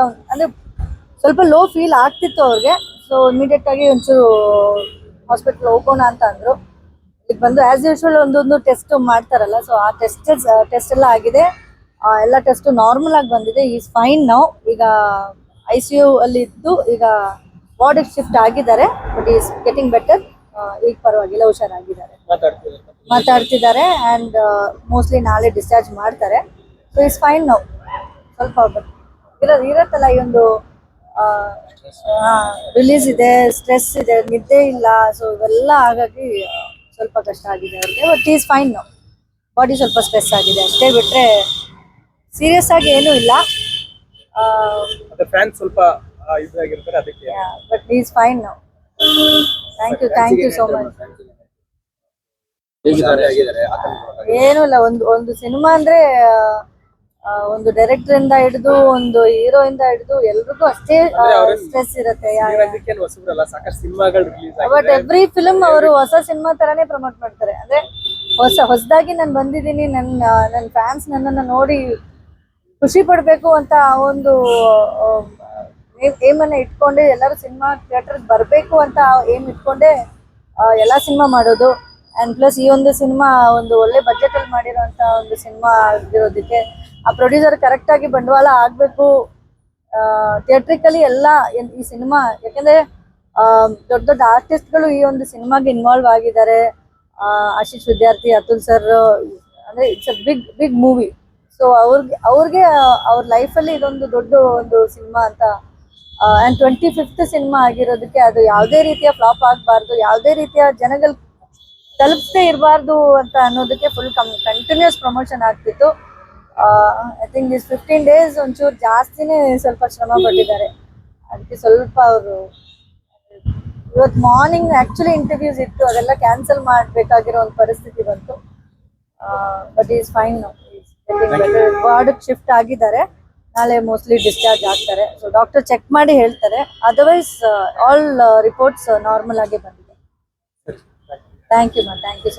ಅಂದ್ರೆ ಸ್ವಲ್ಪ low feel ಆಗ್ತಿತ್ತು ಅವ್ರಿಗೆ. ಸೊ ಇಮಿಡಿಯೇಟ್ ಆಗಿ ಒಂಚೂರು ಹಾಸ್ಪಿಟಲ್ ಹೋಗೋಣ ಅಂತ ಅಂದ್ರು. ಈಗ ಬಂದು ಆಸ್ ಯೂಶುವಲ್ ಒಂದೊಂದು ಟೆಸ್ಟ್ ಮಾಡ್ತಾರಲ್ಲ, ಸೊ ಆ ಟೆಸ್ಟ್ ಎಲ್ಲ ಆಗಿದೆ. ಎಲ್ಲ ಟೆಸ್ಟ್ ನಾರ್ಮಲ್ ಆಗಿ ಬಂದಿದೆ. Is fine now. ಈಗ ICU ಅಲ್ಲಿ ಇದ್ದು ಈಗ ವಾರ್ಡಿಗೆ ಶಿಫ್ಟ್ ಆಗಿದ್ದಾರೆ. But is getting better. ಈಗ ಪರವಾಗಿಲ್ಲ, ಹುಷಾರಾಗಿದ್ದಾರೆ, ಮಾತಾಡ್ತಿದ್ದಾರೆ. ಅಂಡ್ ಮೋಸ್ಟ್ಲಿ ನಾಳೆ ಡಿಸ್ಚಾರ್ಜ್ ಮಾಡ್ತಾರೆ. So is fine now. ಸ್ವಲ್ಪ ಇರತ್ತಲ್ಲ ಈ ಒಂದು ರಿಲೀಸ್ ಇದೆ, ಸ್ಟ್ರೆಸ್ ಇದೆ, ನಿದ್ದೆ ಇಲ್ಲ. ಸೊ ಇವೆಲ್ಲ ಹಾಗಾಗಿ ಸ್ವಲ್ಪ ಕಷ್ಟ ಆಗಿದೆ ಅವ್ರಿಗೆ. But is fine now. Body ಸ್ವಲ್ಪ ಸ್ಟ್ರೆಸ್ ಆಗಿದೆ ಅಷ್ಟೇ, ಬಿಟ್ರೆ ಸೀರಿಯಸ್ ಆಗಿ ಏನೂ ಇಲ್ಲ. ಸ್ವಲ್ಪ ಇದಾಗಿರ್ತಾರೆ ಅದಕ್ಕೆ. But is fine now. Thank you so much. ಏನೂ ಇಲ್ಲ, ಒಂದು ಸಿನಿಮಾ ಅಂದ್ರೆ ಒಂದು ಡೈರೆಕ್ಟರ್ ಇಂದ ಹಿಡಿದು ಒಂದು ಹೀರೋ ಇಂದ ಹಿಡಿದು ಎಲ್ರಿಗೂ ಅಷ್ಟೇ ಸ್ಟ್ರೆಸ್ ಇರುತ್ತೆ. ಬಟ್ ಎವ್ರಿ ಫಿಲ್ಮ್ ಅವರು ಹೊಸ ಸಿನಿಮಾ ತರಾನೇ ಪ್ರಮೋಟ್ ಮಾಡ್ತಾರೆ. ಅಂದ್ರೆ ಹೊಸದಾಗಿ ನಾನು ಬಂದಿದ್ದೀನಿ, ನನ್ನ ಫ್ಯಾನ್ಸ್ ನನ್ನನ್ನು ನೋಡಿ ಖುಷಿ ಪಡ್ಬೇಕು ಅಂತ ಒಂದು ಏಮನ್ನ ಇಟ್ಕೊಂಡೆ ಎಲ್ಲರೂ ಸಿನಿಮಾ ಥಿಯೇಟರ್ ಬರ್ಬೇಕು ಅಂತ ಏಮ್ ಇಟ್ಕೊಂಡೆ ಎಲ್ಲಾ ಸಿನಿಮಾ ಮಾಡೋದು. ಅಂಡ್ ಪ್ಲಸ್ ಈ ಒಂದು ಸಿನಿಮಾ ಒಂದು ಒಳ್ಳೆ ಬಜೆಟ್ ಅಲ್ಲಿ ಮಾಡಿರೋಂತ ಒಂದು ಸಿನಿಮಾ ಆಗಿರೋದಕ್ಕೆ ಆ ಪ್ರೊಡ್ಯೂಸರ್ ಕರೆಕ್ಟ್ ಆಗಿ ಬಂಡವಾಳ ಆಗ್ಬೇಕು ಥಿಯೇಟ್ರಿಕಲಿ ಎಲ್ಲ ಈ ಸಿನಿಮಾ. ಯಾಕಂದ್ರೆ ದೊಡ್ಡ ದೊಡ್ಡ ಆರ್ಟಿಸ್ಟ್ಗಳು ಈ ಒಂದು ಸಿನಿಮಾಗೆ ಇನ್ವಾಲ್ವ್ ಆಗಿದ್ದಾರೆ. ಆಶೀಶ್ ವಿದ್ಯಾರ್ಥಿ, ಅತುಲ್ ಸರ್, ಅಂದ್ರೆ it's a big movie. So ಅವ್ರಿಗೆ ಅವ್ರ ಲೈಫಲ್ಲಿ ಇದೊಂದು ದೊಡ್ಡ ಒಂದು ಸಿನಿಮಾ ಅಂತ. ಅಂಡ್ 25th ಸಿನಿಮಾ ಆಗಿರೋದಕ್ಕೆ ಅದು ಯಾವುದೇ ರೀತಿಯ ಫ್ಲಾಪ್ ಆಗಬಾರ್ದು, ಯಾವುದೇ ರೀತಿಯ ಜನಗಳು ತಲುಪದೇ ಇರಬಾರ್ದು ಅಂತ ಅನ್ನೋದಕ್ಕೆ ಫುಲ್ ಕಂಟಿನ್ಯೂಸ್ ಪ್ರಮೋಷನ್ ಆಗ್ತಿತ್ತು. ಐ ಥಿಂಕ್ ದಿಸ್ 15 days ಒಂಚೂರು ಜಾಸ್ತಿನೇ ಸ್ವಲ್ಪ ಶ್ರಮ ಪಟ್ಟಿದ್ದಾರೆ. ಅದಕ್ಕೆ ಸ್ವಲ್ಪ ಅವರು ಇವತ್ತು ಮಾರ್ನಿಂಗ್ ಆಕ್ಚುಲಿ ಇಂಟರ್ವ್ಯೂಸ್ ಇತ್ತು, ಅದೆಲ್ಲ ಕ್ಯಾನ್ಸಲ್ ಮಾಡಬೇಕಾಗಿರೋ ಒಂದು ಪರಿಸ್ಥಿತಿ ಬಂತು. But is fine now. ವಾರ್ಡ್ಗೆ ಶಿಫ್ಟ್ ಆಗಿದ್ದಾರೆ. ನಾಳೆ ಮೋಸ್ಟ್ಲಿ ಡಿಸ್ಚಾರ್ಜ್ ಆಗ್ತಾರೆ. ಸೊ ಡಾಕ್ಟರ್ ಚೆಕ್ ಮಾಡಿ ಹೇಳ್ತಾರೆ. ಅದರ್ವೈಸ್ ಆಲ್ ರಿಪೋರ್ಟ್ಸ್ ನಾರ್ಮಲ್ ಆಗಿ ಬಂದಿದೆ. Thank you so much.